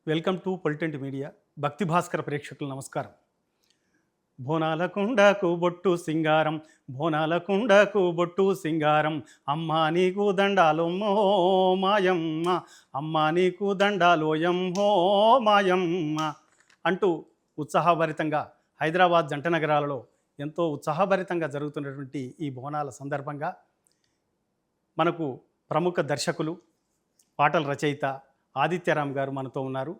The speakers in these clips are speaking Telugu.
Welcome to పొలిటెంట్ media. భక్తి భాస్కర ప్రేక్షకులు నమస్కారం. బోనాల కుండకు బొట్టు సింగారం, బోనాల కుండకు బొట్టు సింగారం, అమ్మా నీకు దండాలోమ్మో మాయమ్మ, అమ్మా నీకు దండాలోయమ్మో మాయమ్మ అంటూ ఉత్సాహభరితంగా హైదరాబాద్ జంట నగరాలలో ఎంతో ఉత్సాహభరితంగా జరుగుతున్నటువంటి ఈ బోనాల సందర్భంగా మనకు ప్రముఖ దర్శకులు, పాటల రచయిత ఆదిత్యరామ్ గారు మనతో ఉన్నారు.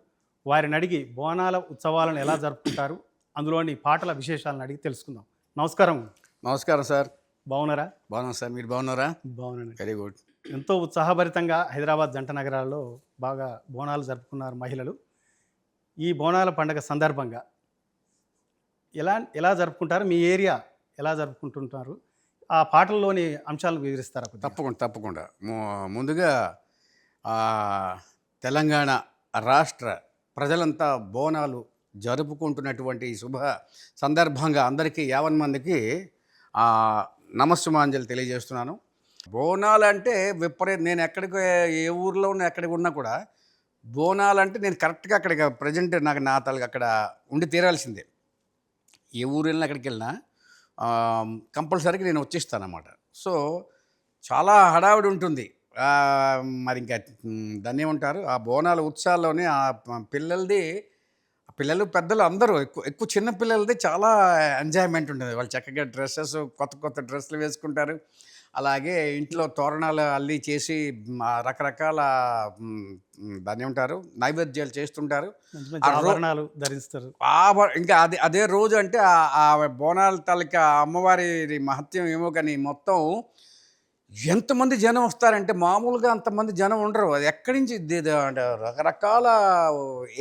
వారిని అడిగి బోనాల ఉత్సవాలను ఎలా జరుపుకుంటారు, అందులోని పాటల విశేషాలను అడిగి తెలుసుకుందాం. నమస్కారం. నమస్కారం సార్. బాగున్నారా? బాగున్నాం సార్. మీరు బాగున్నారా? బాగున్నాను. Very good. ఎంతో ఉత్సాహభరితంగా హైదరాబాద్ జంట నగరాల్లో బాగా బోనాలు జరుపుకున్నారు మహిళలు. ఈ బోనాల పండుగ సందర్భంగా ఎలా ఎలా జరుపుకుంటారు, మీ ఏరియా ఎలా జరుపుకుంటుంటారు, ఆ పాటల్లోని అంశాలను వివరిస్తారా? తప్పకుండా. ముందుగా తెలంగాణ రాష్ట్ర ప్రజలంతా బోనాలు జరుపుకుంటున్నటువంటి ఈ శుభ సందర్భంగా అందరికీ 50 మందికి నమస్సుమాంజలి తెలియజేస్తున్నాను. బోనాలు అంటే నేను ఎక్కడికి ఏ ఊర్లో ఉన్నా ఎక్కడికి ఉన్నా కూడా బోనాలు నేను కరెక్ట్గా అక్కడికి ప్రజెంట్ నా తలకి అక్కడ ఉండి తీరాల్సిందే. ఏ ఊరు వెళ్ళినా ఎక్కడికి వెళ్ళినా కంపల్సరీగా నేను వచ్చేస్తానన్నమాట. సో చాలా హడావిడి ఉంటుంది. మరి ఇంకా దాన్ని ఏమంటారు, ఆ బోనాల ఉత్సవాల్లోనే ఆ పిల్లలు పెద్దలు అందరూ ఎక్కువ చిన్న పిల్లలది చాలా ఎంజాయ్మెంట్ ఉంటుంది. వాళ్ళు చక్కగా కొత్త డ్రెస్సులు వేసుకుంటారు. అలాగే ఇంట్లో తోరణాలు అల్లి చేసి రకరకాల దాన్ని ఏమంటారు నైవేద్యాలు చేస్తుంటారు, ఆభరణాలు ధరిస్తారు. ఇంకా అదే రోజు అంటే ఆ బోనాల తాలూకా అమ్మవారి మహత్యం ఏమో కానీ మొత్తం ఎంతమంది జనం వస్తారంటే మామూలుగా అంతమంది జనం ఉండరు. అది ఎక్కడి నుంచి రకరకాల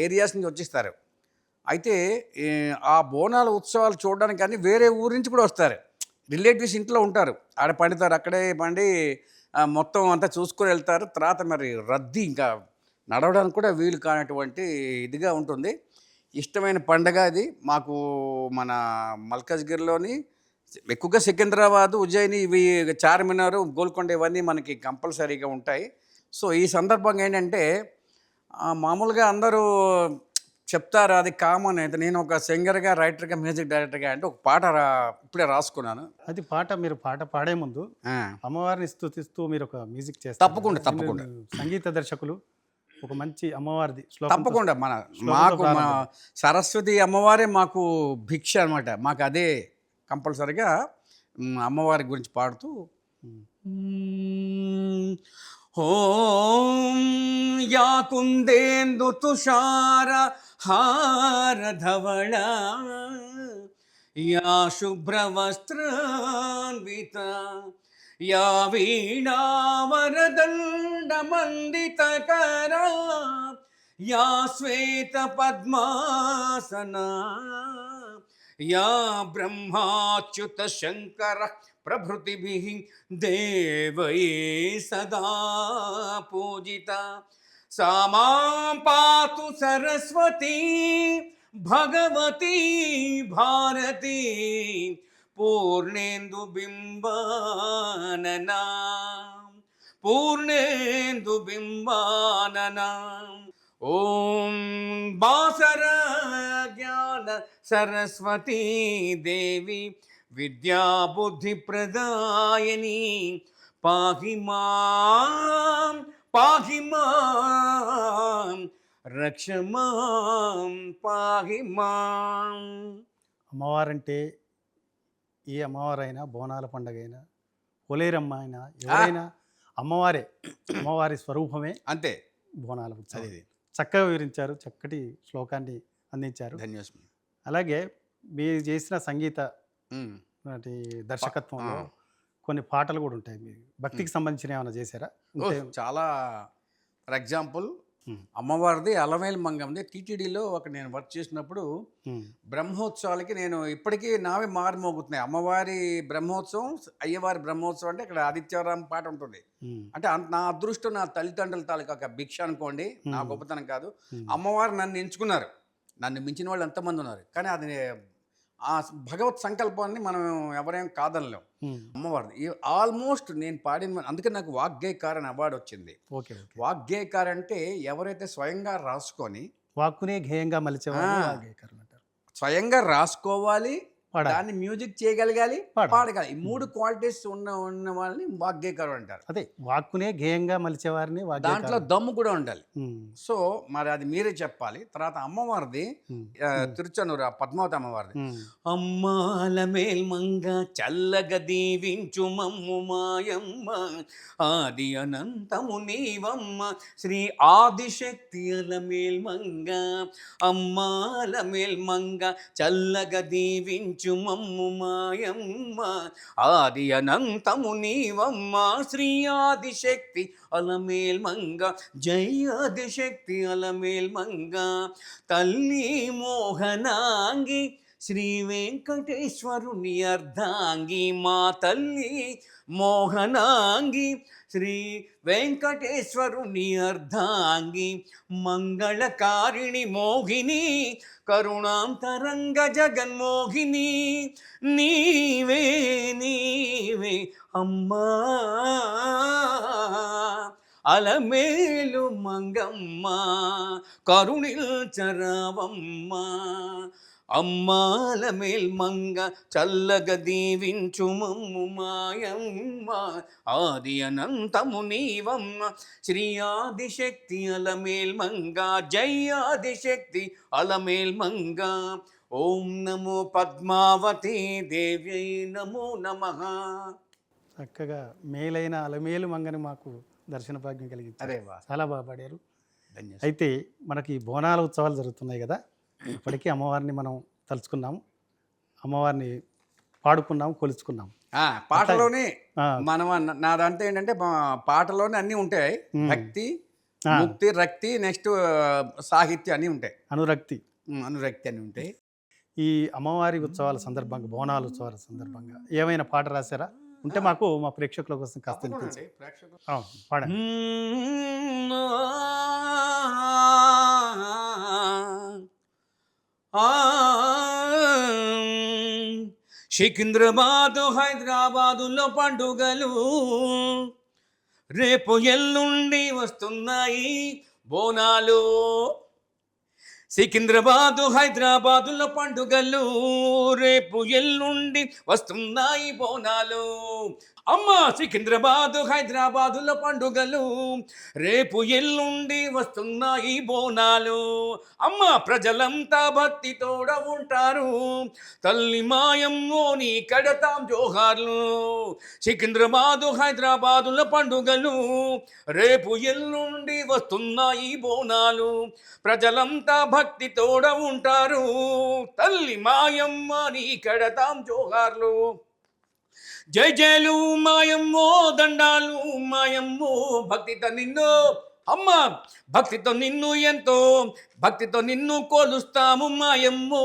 ఏరియాస్ నుంచి వచ్చేస్తారు. అయితే ఆ బోనాల ఉత్సవాలు చూడడానికి కానీ వేరే ఊరి నుంచి కూడా వస్తారు. రిలేటివ్స్ ఇంట్లో ఉంటారు, ఆడ పండుతారు, అక్కడే పండి మొత్తం అంతా చూసుకొని వెళ్తారు. తర్వాత మరి రద్దీ ఇంకా నడవడానికి కూడా వీలు కానటువంటి ఇదిగా ఉంటుంది. ఇష్టమైన పండగ అది మాకు. మన మల్కాజ్గిరిలోని ఎక్కువగా సికింద్రాబాదు, ఉజ్జయిని, ఇవి చార్మినారు, గోల్కొండ ఇవన్నీ మనకి కంపల్సరీగా ఉంటాయి. సో ఈ సందర్భంగా ఏంటంటే మామూలుగా అందరూ చెప్తారు, అది కామన్. అయితే నేను ఒక సింగర్గా, రైటర్గా, మ్యూజిక్ డైరెక్టర్గా అంటే ఒక పాట ఇప్పుడే రాసుకున్నాను. అది మీరు పాట పాడే ముందు అమ్మవారిని స్తుతిస్తూ మీరు ఒక మ్యూజిక్ చేస్తారు. తప్పకుండా సంగీత దర్శకులు ఒక మంచి అమ్మవారిది తప్పకుండా మాకు సరస్వతి అమ్మవారే మాకు భిక్ష అనమాట. మాకు అదే కంపల్సరీగా అమ్మవారి గురించి పాడుతూ ఓం యా కుందేందు తుషార హారధవళ యా శుభ్రవస్త్రాన్విత యా వీణావరదండమండితకరా యా శ్వేత పద్మాసనా యా బ్రహ్మాచ్యుత శంకర ప్రభృతిభిః దేవై సదా పూజిత సా మాం పాతు సరస్వతీ భగవతీ భారతీ పూర్ణేందు బింబాననా ఓం బాసర జ్ఞాన సరస్వతీ దేవి విద్యా బుద్ధి ప్రదాయని పాహి మాం రక్ష మాం పాహి మాం. అమ్మవారంటే ఏ అమ్మవారైనా, బోనాల పండుగ అయినా, పొలేరమ్మ అయినా, ఎవరైనా అమ్మవారే, అమ్మవారి స్వరూపమే. అంతే బోనాల ఉత్సవం. చక్కగా వివరించారు, చక్కటి శ్లోకాన్ని అందించారు. ధన్యవాదాలు. అలాగే మీరు చేసిన సంగీత దర్శకత్వంలో కొన్ని పాటలు కూడా ఉంటాయి. మీ భక్తికి సంబంధించిన ఏమైనా చేశారా? చాలా. ఫర్ ఎగ్జాంపుల్ అమ్మవారిది అలమేలు మంగంది టీటీడీలో నేను వర్క్ చేసినప్పుడు బ్రహ్మోత్సవాలకి నేను ఇప్పటికీ నావే మారుమోగుతున్నాయి. అమ్మవారి బ్రహ్మోత్సవం, అయ్యవారి బ్రహ్మోత్సవం అంటే ఇక్కడ ఆదిత్యరామ్ పాట ఉంటుంది. అంటే నా అదృష్టం, నా తల్లిదండ్రుల తాలూకా ఒక భిక్ష అనుకోండి, నా గొప్పతనం కాదు. అమ్మవారు నన్ను ఎంచుకున్నారు. నన్ను మించిన వాళ్ళు ఎంతమంది ఉన్నారు, కానీ అది ఆ భగవత్ సంకల్పాన్ని మనం ఎవరేం కాదనలేం. అమ్మవారిది ఆల్మోస్ట్ నేను పాడిన, అందుకే నాకు వాగ్గేయకార్ అనే అవార్డు వచ్చింది. వాగ్గేయకార్ అంటే ఎవరైతే స్వయంగా రాసుకొని వాక్కునే గేయంగా మలిచేవారు ఆ. వాగ్గేయకారులు అంటారు. స్వయంగా రాసుకోవాలి, పాడాలి, దాన్ని మ్యూజిక్ చేయగలగాలి, పాడాలి. పాడగాలి. ఈ 3 క్వాలిటీస్ ఉన్న వాళ్ళని వాగ్గేయకారుడు అంటారు. అదే వాక్కునే గేయంగా మలిచేవారిని దాంట్లో వాగ్గేయకారులు. దమ్ము కూడా ఉండాలి. ఉమ్, సో మరి అది మీరే చెప్పాలి. తర్వాత అమ్మవారిది ఉమ్, తిరుచనూరు పద్మావతి అమ్మవారిది. ఉమ్. అమ్మాల మేల్మంగ చల్లగ దీవించు మమ్ము మాయమ్మ, ఆది అనంతము నీవమ్మ, శ్రీ ఆదిశక్తి అల మేల్మంగ. అమ్మాల మేల్మంగ చల్లగ దీవించు మమ్ము మాయమ్మ, ఆది అనంతము నీవమ్మ, శ్రీ ఆదిశక్తి అలమేల్ మంగ. జై ఆదిశక్తి అలమేల్ మంగ. తల్లి మోహనాంగి శ్రీ వెంకటేశ్వరుని అర్ధాంగి, మా తల్లి మోహనాంగి శ్రీ వెంకటేశ్వరుని అర్ధాంగి, మంగళకారిణి మోహిని కరుణాంతరంగ జగన్మోహిని, నీవే నీవే అమ్మా అలమేలు మంగమ్మ, కరుణిల్చరావమ్మ. అమ్మాల మేల్మంగ చల్లగ దీవించు మమ్ము మాయమ్మ, ఆది అనంతము నీవమ్మ, శ్రీ ఆదిశక్తి అలమేల్మంగ. జై ఆదిశక్తి అలమేల్మంగ. ఓం నమో పద్మావతి దేవ్యై నమో నమః. చక్కగా మేలైన అలమేలు మంగని మాకు దర్శన భాగ్యం కలిగించారు. అరే వా, చాలా బాగా పాడారు. ధన్యవాదాలు. అయితే మనకి బోనాల ఉత్సవాలు జరుగుతున్నాయి కదా, ఇప్పటికీ అమ్మవారిని మనం తలుచుకున్నాం, అమ్మవారిని పాడుకున్నాం, కొలుచుకున్నాం. పాటలోనే ఆ, మనం నాదంతా ఏంటంటే పాటలోనే అన్నీ ఉంటాయి. భక్తి, ఆ. ముక్తి, రక్తి, నెక్స్ట్ సాహిత్యం అన్నీ ఉంటాయి. అనురక్తి. అనురక్తి అన్నీ ఉంటాయి. ఈ అమ్మవారి ఉత్సవాల సందర్భంగా, బోనాల ఉత్సవాల సందర్భంగా ఏమైనా పాట రాశారా? ఉంటే మాకు మా ప్రేక్షకుల కోసం కాస్త వినిపించండి. ఆ, పాడండి. సికింద్రాబాదు హైదరాబాదులో పండుగలు రేపు ఎల్లుండి వస్తున్నాయి బోనాలు. సికింద్రాబాదు హైదరాబాదులో పండుగలు రేపు ఎల్లుండి వస్తున్నాయి బోనాలు. అమ్మ సికింద్రాబాదు హైదరాబాదులో పండుగలు రేపు ఎల్లుండి వస్తున్నాయి బోనాలు. అమ్మ ప్రజలంతా భక్తితోడ ఉంటారు, తల్లి మాయమ్మో నీ కడతాం జోహార్లు. సికింద్రాబాదు హైదరాబాదులో పండుగలు రేపు ఎల్లుండి వస్తున్నాయి బోనాలు. ప్రజలంతా భక్తితోడ ఉంటారు, తల్లి మాయమ్మ నీ కడతాం జోహార్లు. జై జయలు మాయమ్మో దండాలు మాయమ్మో, భక్తితో నిన్ను అమ్మ భక్తితో నిన్ను ఎంతో భక్తితో నిన్ను కోలుస్తాము మాయమ్మో,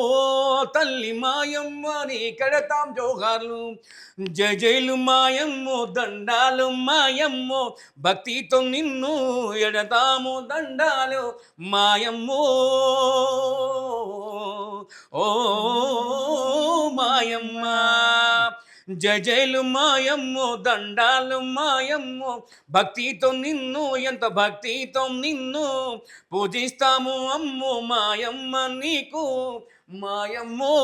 తల్లి మాయమ్మ నీ కడతాం జోహార్లు. జై జైలు మాయమ్మో దండాలు మాయమ్మో, భక్తితో నిన్ను ఎడతాము దండాలు మాయమ్మో. ఓ మాయమ్మ జై జైలు మాయమ్మో దండాలు మాయమ్మో, భక్తితో నిన్ను ఎంత భక్తితో నిన్ను పూజిస్తాము అమ్మో మాయమ్మ నీకు మాయమ్మో.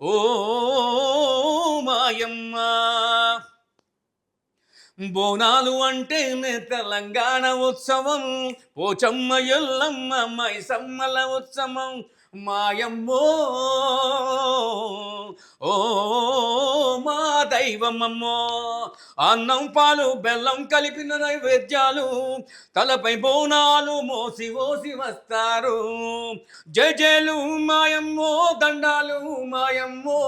ఓ మాయమ్మ బోనాలు అంటేనే తెలంగాణ ఉత్సవం, పోచమ్మ ఎల్లమ్మ మైసమ్మల ఉత్సవం మాయమ్మో. ఓ మా దైవమమ్మో, అన్నం పాలు బెల్లం కలిపిన నైవేద్యాలు, తలపై బోనాలు మోసి మోసి వస్తారు. జై జయలు మాయమ్మో దండాలు మాయమ్మో,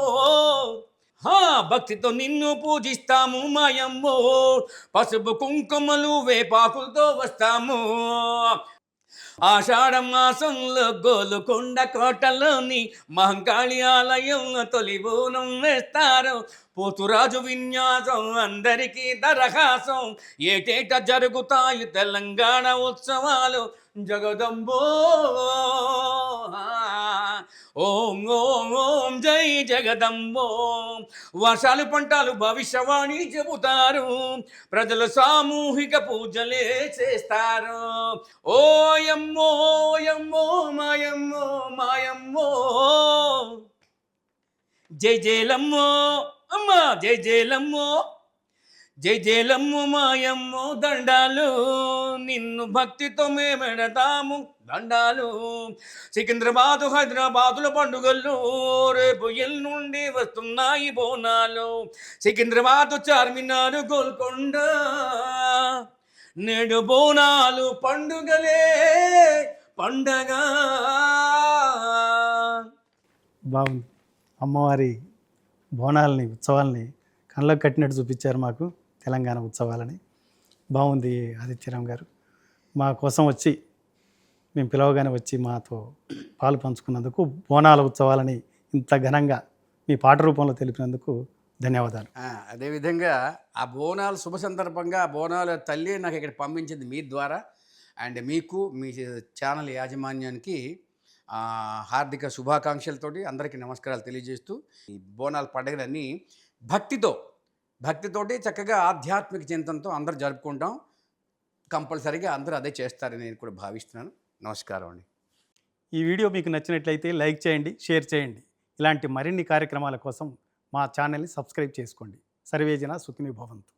భక్తితో నిన్ను పూజిస్తాము మాయమ్మో, పసుపు కుంకుమలు వేపాకులతో వస్తాము. ఆషాఢ మాసంలో గోలుకొండ కోటలోని మహంకాళి ఆలయంలో తొలి బోనం వేస్తారు. పోతురాజు విన్యాసం అందరికీ దరహాసం, ఏటేట జరుగుతాయి తెలంగాణ ఉత్సవాలు జగదంబో. ఓం ఓం ఓం జై జగదంబో. వర్షాలు పంటలు భవిష్యవాణి చెబుతారు, ప్రజలు సామూహిక పూజలే చేస్తారు. ఓయమ్మో ఓయమ్మో మాయమ్మో మాయమ్మో, జై జయలమ్మో అమ్మా జై జయలమ్మో, జై జయలమ్ము మాయమ్మో దండాలు, నిన్ను భక్తితో మేమెడతాము దండాలు. సికింద్రాబాదు హైదరాబాదుల పండుగలు, రేపు ఎల్లుండి వస్తున్నాయి బోనాలు. సికింద్రాబాదు చార్మినారు గోల్కొండ, నేడు బోనాలు పండుగలే పండగ. బాగుంది. అమ్మవారి బోనాలని ఉత్సవాలని కళ్ళకు కట్టినట్టు చూపించారు మాకు, తెలంగాణ ఉత్సవాలని. బాగుంది ఆదిత్యరామ్ గారు. మా కోసం వచ్చి మేము పిలవగానే వచ్చి మాతో పాలు పంచుకున్నందుకు, బోనాల ఉత్సవాలని ఇంత ఘనంగా మీ పాట రూపంలో తెలిపినందుకు ధన్యవాదాలు. అదేవిధంగా ఆ బోనాలు శుభ సందర్భంగా ఆ బోనాల తల్లి నాకు ఇక్కడ పంపించింది మీ ద్వారా. అండ్ మీకు మీ ఛానల్ యాజమాన్యానికి హార్దిక శుభాకాంక్షలతోటి అందరికీ నమస్కారాలు తెలియజేస్తూ, ఈ బోనాల పండుగలన్నీ భక్తితోటి చక్కగా ఆధ్యాత్మిక చింతనతో అందరూ జరుపుకుంటాం. కంపల్సరీగా అందరూ అదే చేస్తారని నేను కూడా భావిస్తున్నాను. నమస్కారం అండి. ఈ వీడియో మీకు నచ్చినట్లయితే లైక్ చేయండి, షేర్ చేయండి. ఇలాంటి మరిన్ని కార్యక్రమాల కోసం మా ఛానల్ని సబ్స్క్రైబ్ చేసుకోండి. సర్వేజన సుఖినో భవంతు.